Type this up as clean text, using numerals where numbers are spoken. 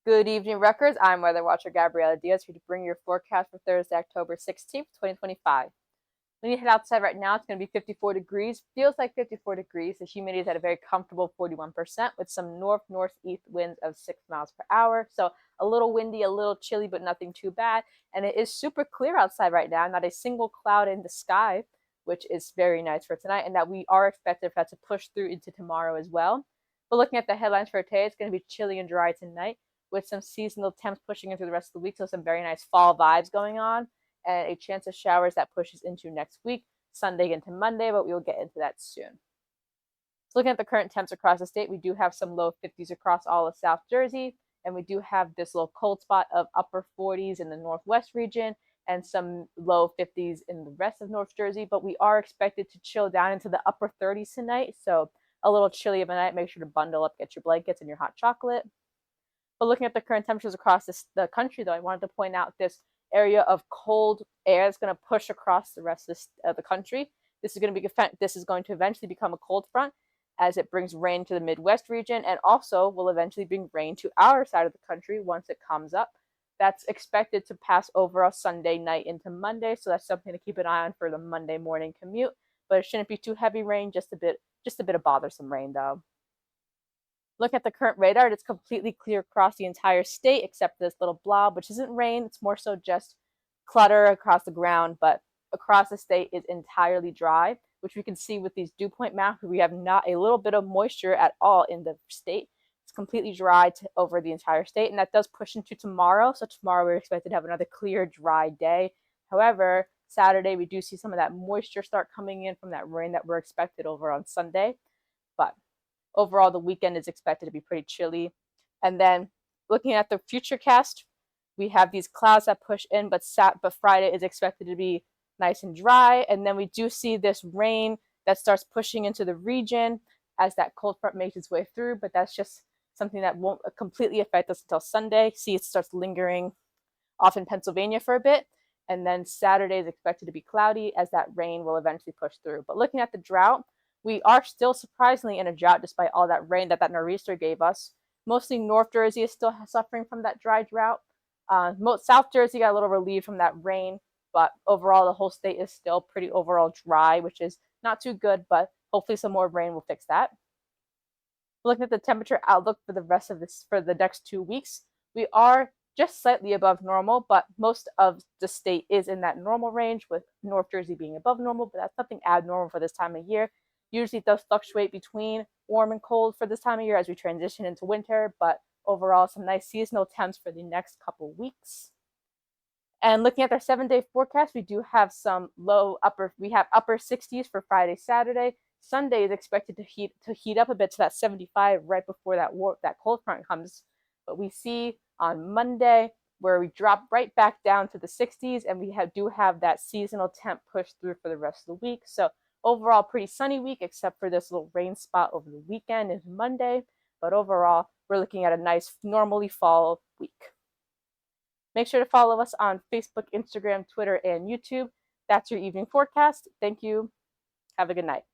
Good evening, Rutgers. I'm WeatherWatcher Gabriella Dias here to bring your forecast for Thursday, October 16th, 2025. When you head outside right now, it's going to be 54 degrees. Feels like 54 degrees. The humidity is at a very comfortable 41% with some northeast winds of 6 miles per hour. So a little windy, a little chilly, but nothing too bad. And it is super clear outside right now. Not a single cloud in the sky, which is very nice for tonight. And that we are expected for that to push through into tomorrow as well. But looking at the headlines for today, it's going to be chilly and dry tonight with some seasonal temps pushing into the rest of the week. So some very nice fall vibes going on and a chance of showers that pushes into next week, Sunday into Monday, but we will get into that soon. So looking at the current temps across the state, we do have some low 50s across all of South Jersey, and we do have this little cold spot of upper 40s in the Northwest region and some low 50s in the rest of North Jersey, but we are expected to chill down into the upper 30s tonight, so a little chilly of a night. Make sure to bundle up, get your blankets and your hot chocolate. But looking at the current temperatures across the country, though, I wanted to point out this area of cold air that's going to push across the rest of the country. This is going to eventually become a cold front as it brings rain to the Midwest region and also will eventually bring rain to our side of the country once it comes up. That's expected to pass over us Sunday night into Monday, so that's something to keep an eye on for the Monday morning commute. But it shouldn't be too heavy rain, just a bit of bothersome rain though. Look at the current radar. It's completely clear across the entire state except this little blob, which isn't rain. It's more so just clutter across the ground, but across the state is entirely dry, which we can see with these dew point maps. We have not a little bit of moisture at all in the state. It's completely dry over the entire state, and that does push into tomorrow. So tomorrow we're expected to have another clear, dry day. However, Saturday we do see some of that moisture start coming in from that rain that we're expected over on Sunday. But overall, the weekend is expected to be pretty chilly. And then looking at the future cast, we have these clouds that push in, but Friday is expected to be nice and dry. And then we do see this rain that starts pushing into the region as that cold front makes its way through, but that's just something that won't completely affect us until Sunday. See, it starts lingering off in Pennsylvania for a bit. And then Saturday is expected to be cloudy as that rain will eventually push through. But looking at the drought, we are still surprisingly in a drought despite all that rain that nor'easter gave us. Mostly North Jersey is still suffering from that dry drought. South Jersey got a little relief from that rain, but overall the whole state is still pretty overall dry, which is not too good, but hopefully some more rain will fix that. Looking at the temperature outlook for the next 2 weeks, we are just slightly above normal, but most of the state is in that normal range, with North Jersey being above normal, but that's nothing abnormal for this time of year. Usually it does fluctuate between warm and cold for this time of year as we transition into winter, but overall some nice seasonal temps for the next couple weeks. And looking at our 7-day forecast, we do have some upper 60s for Friday, Saturday. Sunday is expected to heat up a bit to that 75 right before that cold front comes. But we see on Monday where we drop right back down to the 60s, and we do have that seasonal temp push through for the rest of the week. So overall, pretty sunny week, except for this little rain spot over the weekend is Monday. But overall, we're looking at a nice, normally fall week. Make sure to follow us on Facebook, Instagram, Twitter, and YouTube. That's your evening forecast. Thank you. Have a good night.